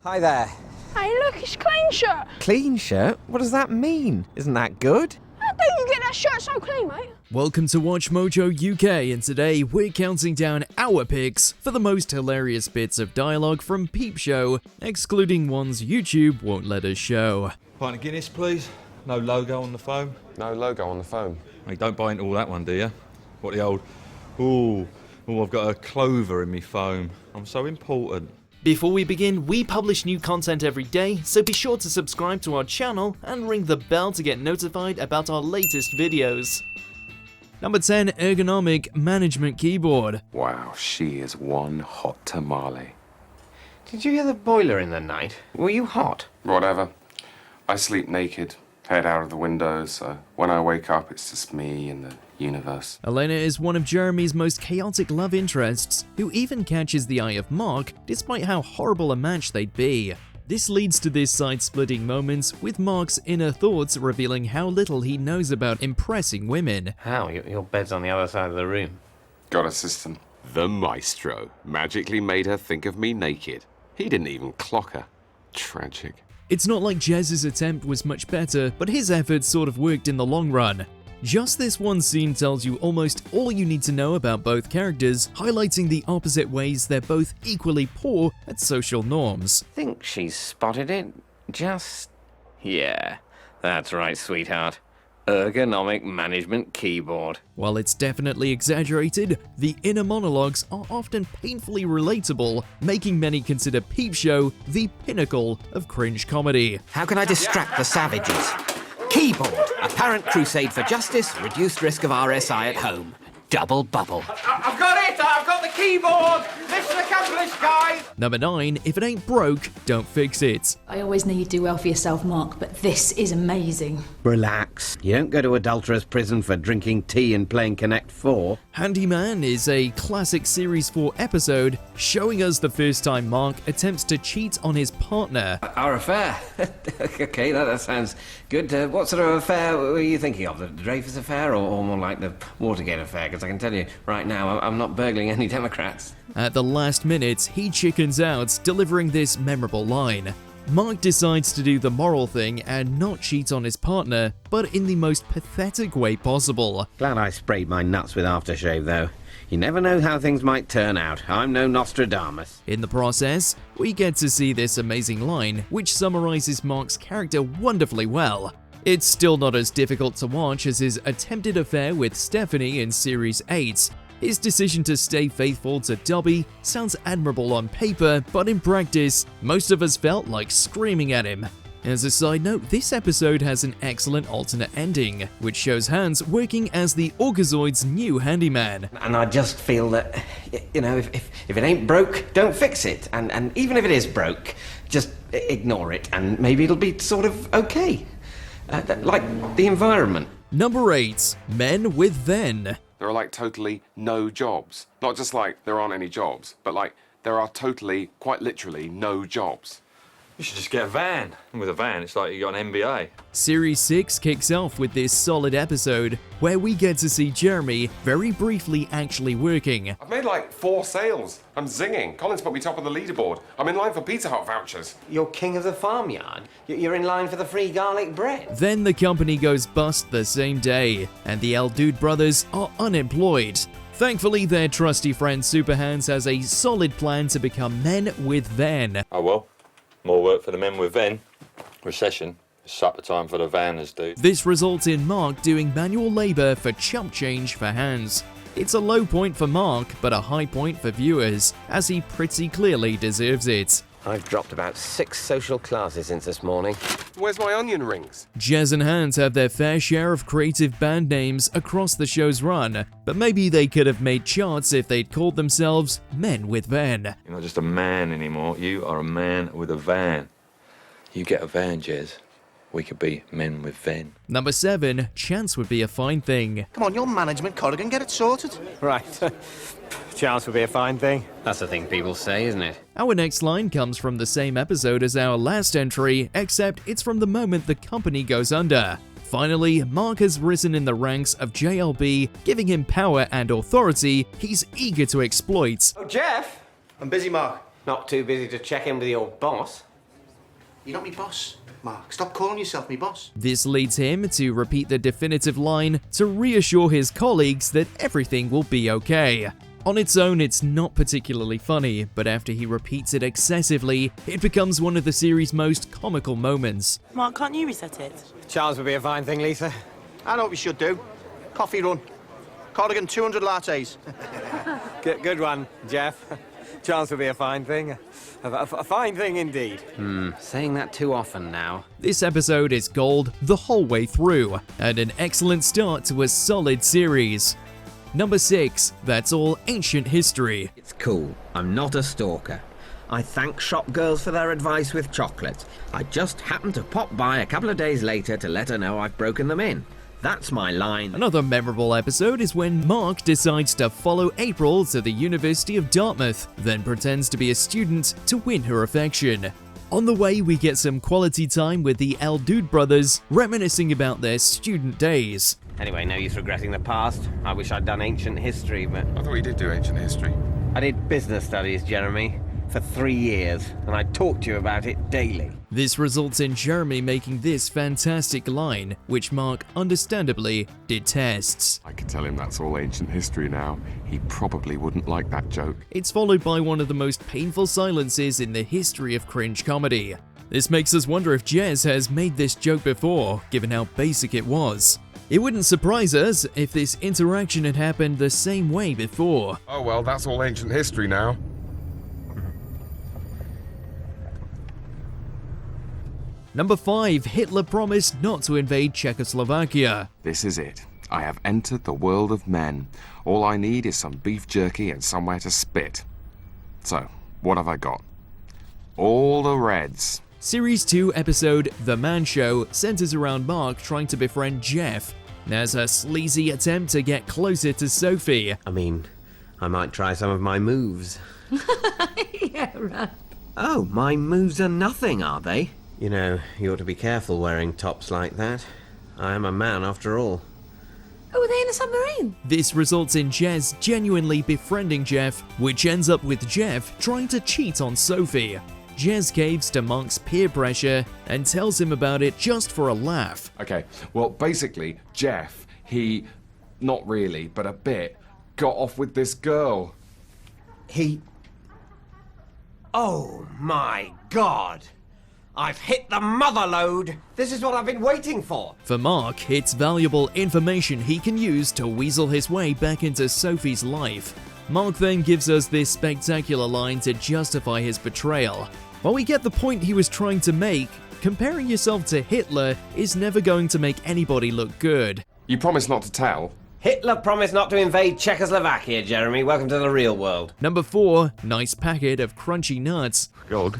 Hi there. Hey, look, it's clean shirt. Clean shirt? What does that mean? Isn't that good? How do you get that shirt so clean, mate? Welcome to WatchMojo UK, and today we're counting down our picks for the most hilarious bits of dialogue from Peep Show, excluding ones YouTube won't let us show. Pint of Guinness, please. No logo on the foam. No logo on the phone. Hey, don't buy into all that one, do you? What the old, I've got a clover in me foam. I'm so important. Before we begin, we publish new content every day, so be sure to subscribe to our channel and ring the bell to get notified about our latest videos. Number 10, Ergonomic Management Keyboard. Wow, she is one hot tamale. Did you hear the boiler in the night? Were you hot? Whatever. I sleep naked, head out of the window, so when I wake up it's just me and the universe. Elena is one of Jeremy's most chaotic love interests, who even catches the eye of Mark despite how horrible a match they'd be. This leads to this side-splitting moment, with Mark's inner thoughts revealing how little he knows about impressing women. How? Your bed's on the other side of the room. Got a system. The maestro magically made her think of me naked. He didn't even clock her. Tragic. It's not like Jez's attempt was much better, but his efforts sort of worked in the long run. Just this one scene tells you almost all you need to know about both characters, highlighting the opposite ways they're both equally poor at social norms. Think she's spotted it? Yeah, that's right, sweetheart. Ergonomic Management Keyboard. While it's definitely exaggerated, the inner monologues are often painfully relatable, making many consider Peep Show the pinnacle of cringe comedy. How can I distract the savages? Keyboard. Apparent crusade for justice, reduced risk of RSI at home. Double bubble. I've got it! I've got the keyboard! Mission accomplished, guys! Number 9, if it ain't broke, don't fix it. I always know you do well for yourself, Mark, but this is amazing. Relax. You don't go to Adulterous prison for drinking tea and playing Connect 4. Handyman is a classic Series 4 episode showing us the first time Mark attempts to cheat on his partner. Our affair? Okay, that sounds good. What sort of affair were you thinking of? The Dreyfus affair or more like the Watergate affair? Because I can tell you right now, I'm not burgling any Democrats. At the last minute, he chickens out, delivering this memorable line. Mark decides to do the moral thing and not cheat on his partner, but in the most pathetic way possible. Glad I sprayed my nuts with aftershave, though. You never know how things might turn out. I'm no Nostradamus. In the process, we get to see this amazing line, which summarizes Mark's character wonderfully well. It's still not as difficult to watch as his attempted affair with Stephanie in Series 8. His decision to stay faithful to Dobby sounds admirable on paper, but in practice, most of us felt like screaming at him. As a side note, this episode has an excellent alternate ending, which shows Hans working as the Orgazoid's new handyman. And I just feel that, you know, if it ain't broke, don't fix it. And even if it is broke, just ignore it, and maybe it'll be sort of okay. Like the environment. Number 8, Men with Then. There are like totally no jobs. Not just like there aren't any jobs, but like there are totally, quite literally, no jobs. You should just get a van. And with a van, it's like you got an MBA. Series 6 kicks off with this solid episode, where we get to see Jeremy very briefly actually working. I've made like 4 sales. I'm zinging. Colin's put me top of the leaderboard. I'm in line for Pizza Hut vouchers. You're king of the farmyard. You're in line for the free garlic bread. Then the company goes bust the same day, and the El Dude brothers are unemployed. Thankfully, their trusty friend Superhands has a solid plan to become men with Then. Oh well, more work for the men with Ven. Recession. It's supper time for the vanners, dude. This results in Mark doing manual labor for chump change for Hans. It's a low point for Mark, but a high point for viewers, as he pretty clearly deserves it. I've dropped about 6 social classes since this morning. Where's my onion rings? Jez and Hans have their fair share of creative band names across the show's run, but maybe they could have made charts if they'd called themselves Men with Van. You're not just a man anymore. You are a man with a van. You get a van, Jez. We could be men with Ven. Number 7, Chance would be a fine thing. Come on, your management, Corrigan, get it sorted. Right. Chance would be a fine thing. That's the thing people say, isn't it? Our next line comes from the same episode as our last entry, except it's from the moment the company goes under. Finally, Mark has risen in the ranks of JLB, giving him power and authority he's eager to exploit. Oh, Jeff? I'm busy, Mark. Not too busy to check in with your boss. You're not me boss, Mark. Stop calling yourself me boss. This leads him to repeat the definitive line to reassure his colleagues that everything will be okay. On its own, it's not particularly funny, but after he repeats it excessively, it becomes one of the series' most comical moments. Mark, can't you reset it? Charles would be a fine thing, Lisa. I know what we should do. Coffee run. Cardigan 200 lattes. Good one, Jeff. Charles would be a fine thing. A fine thing indeed. Saying that too often now. This episode is gold the whole way through, and an excellent start to a solid series. Number 6, That's All Ancient History. It's cool. I'm not a stalker. I thank shop girls for their advice with chocolates. I just happened to pop by a couple of days later to let her know I've broken them in. That's my line. Another memorable episode is when Mark decides to follow April to the University of Dartmouth, then pretends to be a student to win her affection. On the way, we get some quality time with the El Dude brothers, reminiscing about their student days. Anyway, no use regretting the past. I wish I'd done ancient history, but... I thought you did do ancient history. I did business studies, Jeremy, for 3 years, and I talk to you about it daily. This results in Jeremy making this fantastic line, which Mark understandably detests. I can tell him that's all ancient history now. He probably wouldn't like that joke. It's followed by one of the most painful silences in the history of cringe comedy. This makes us wonder if Jez has made this joke before, given how basic it was. It wouldn't surprise us if this interaction had happened the same way before. Oh well, that's all ancient history now. Number 5, Hitler promised not to invade Czechoslovakia. This is it. I have entered the world of men. All I need is some beef jerky and somewhere to spit. So, what have I got? All the Reds. Series 2 episode The Man Show centers around Mark trying to befriend Jeff as a sleazy attempt to get closer to Sophie. I mean, I might try some of my moves. Yeah, right. Oh, my moves are nothing, are they? You know, you ought to be careful wearing tops like that. I am a man after all. Oh, were they in a submarine? This results in Jez genuinely befriending Jeff, which ends up with Jeff trying to cheat on Sophie. Jez caves to Mark's peer pressure and tells him about it just for a laugh. Okay, well, basically, Jeff, he, not really, but a bit, got off with this girl. Oh, my God! I've hit the mother lode! This is what I've been waiting for! For Mark, it's valuable information he can use to weasel his way back into Sophie's life. Mark then gives us this spectacular line to justify his betrayal. While we get the point he was trying to make, comparing yourself to Hitler is never going to make anybody look good. You promised not to tell. Hitler promised not to invade Czechoslovakia, Jeremy. Welcome to the real world. Number 4, nice packet of crunchy nuts. Gog.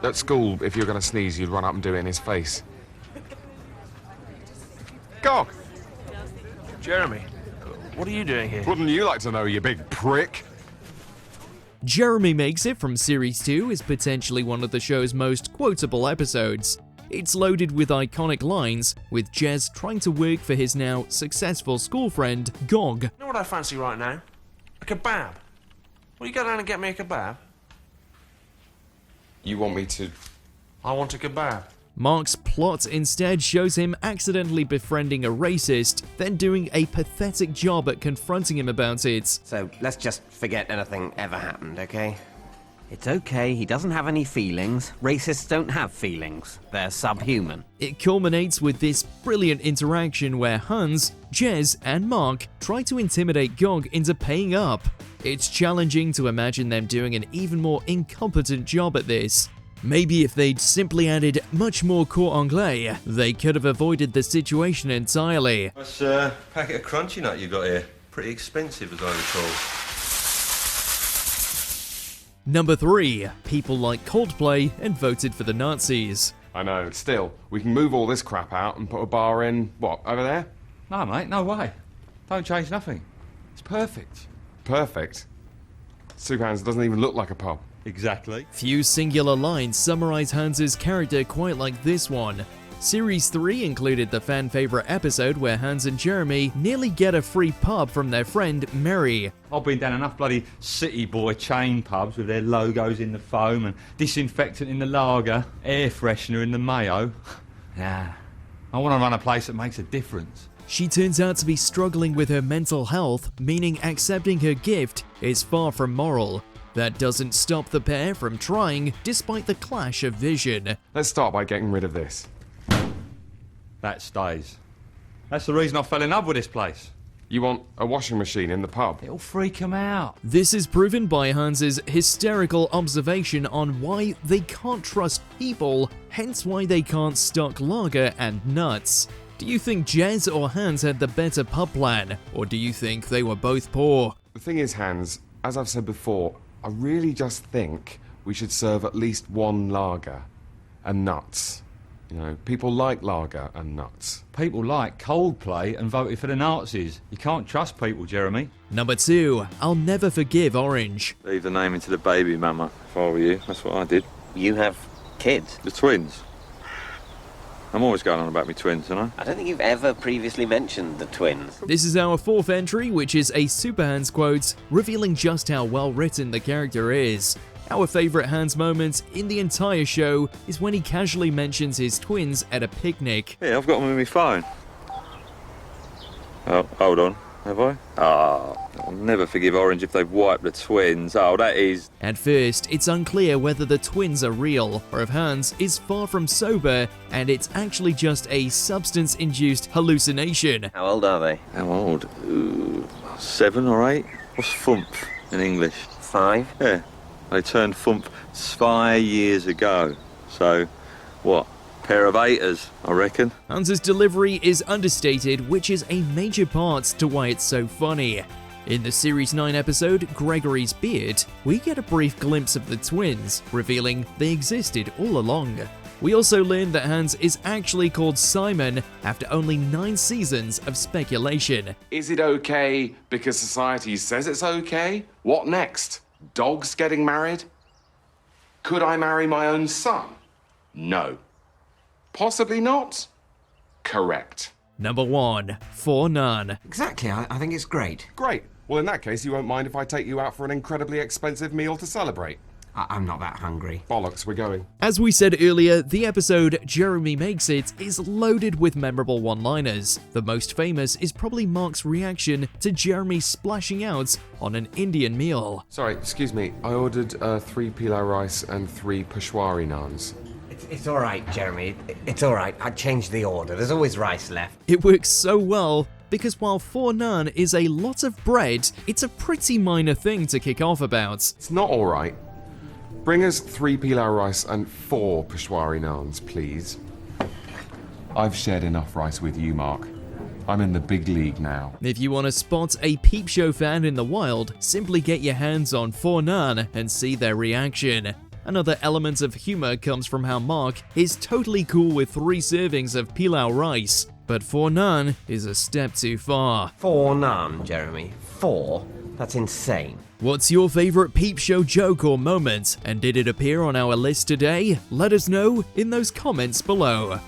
At school, if you're going to sneeze, you'd run up and do it in his face. Gog! Jeremy, what are you doing here? Wouldn't you like to know, you big prick? Jeremy Makes It from Series 2 is potentially one of the show's most quotable episodes. It's loaded with iconic lines, with Jez trying to work for his now successful school friend, Gog. You know what I fancy right now? A kebab. Will you go down and get me a kebab? You want me to... I want a kebab. Mark's plot instead shows him accidentally befriending a racist, then doing a pathetic job at confronting him about it. So, let's just forget anything ever happened, okay? It's okay, he doesn't have any feelings. Racists don't have feelings. They're subhuman. It culminates with this brilliant interaction where Hans, Jez, and Mark try to intimidate Gog into paying up. It's challenging to imagine them doing an even more incompetent job at this. Maybe if they'd simply added much more cordon anglais, they could have avoided the situation entirely. That's packet of crunchy nut you got here. Pretty expensive, as I recall. Number 3, people like Coldplay and voted for the Nazis. I know, still, we can move all this crap out and put a bar in, what, over there? No, mate, no way. Don't change nothing. It's perfect. Perfect. Superhands doesn't even look like a pub. Exactly. Few singular lines summarize Hans's character quite like this one. Series 3 included the fan favorite episode where Hans and Jeremy nearly get a free pub from their friend Mary. I've been down enough bloody city boy chain pubs with their logos in the foam and disinfectant in the lager, air freshener in the mayo. Yeah, I want to run a place that makes a difference. She turns out to be struggling with her mental health, meaning accepting her gift is far from moral. That doesn't stop the pair from trying, despite the clash of vision. Let's start by getting rid of this. That stays. That's the reason I fell in love with this place. You want a washing machine in the pub? It'll freak them out. This is proven by Hans's hysterical observation on why they can't trust people, hence why they can't stock lager and nuts. Do you think Jez or Hans had the better pub plan, or do you think they were both poor? The thing is, Hans, as I've said before, I really just think we should serve at least one lager and nuts. You know, people like lager and nuts. People like Coldplay and voted for the Nazis. You can't trust people, Jeremy. Number 2, I'll never forgive Orange. Leave the name into the baby mama, if I were you. That's what I did. You have kids? The twins. I'm always going on about me twins, aren't I? I don't think you've ever previously mentioned the twins. This is our 4th entry, which is a Super Hans quote, revealing just how well written the character is. Our favourite Hans moment in the entire show is when he casually mentions his twins at a picnic. Yeah, I've got them on my phone. Oh, hold on. Have I? I'll never forgive Orange if they've wiped the twins. Oh, that is... At first, it's unclear whether the twins are real, or if Hans is far from sober, and it's actually just a substance-induced hallucination. How old are they? How old? 7 or 8? What's fump in English? 5? Yeah. They turned fump 5 years ago. So, what? Pair of 8ers, I reckon. Hans's delivery is understated, which is a major part to why it's so funny. In the Series 9 episode, Gregory's Beard, we get a brief glimpse of the twins, revealing they existed all along. We also learn that Hans is actually called Simon after only 9 seasons of speculation. Is it okay because society says it's okay? What next? Dogs getting married? Could I marry my own son? No. Possibly not? Correct. Number 1, For Naan. Exactly, I think it's great. Great. Well, in that case, you won't mind if I take you out for an incredibly expensive meal to celebrate. I'm not that hungry. Bollocks, we're going. As we said earlier, the episode Jeremy Makes It is loaded with memorable one-liners. The most famous is probably Mark's reaction to Jeremy splashing out on an Indian meal. Sorry, excuse me. I ordered 3 pilau rice and 3 peshwari naans. It's all right, Jeremy. It's all right. I changed the order. There's always rice left. It works so well, because while For Naan is a lot of bread, it's a pretty minor thing to kick off about. It's not all right. Bring us 3 pilau rice and 4 peshwari naans, please. I've shared enough rice with you, Mark. I'm in the big league now. If you want to spot a Peep Show fan in the wild, simply get your hands on For Naan and see their reaction. Another element of humor comes from how Mark is totally cool with 3 servings of pilau rice, but For Naan is a step too far. 4 naan, Jeremy. 4? That's insane. What's your favourite Peep Show joke or moment, and did it appear on our list today? Let us know in those comments below.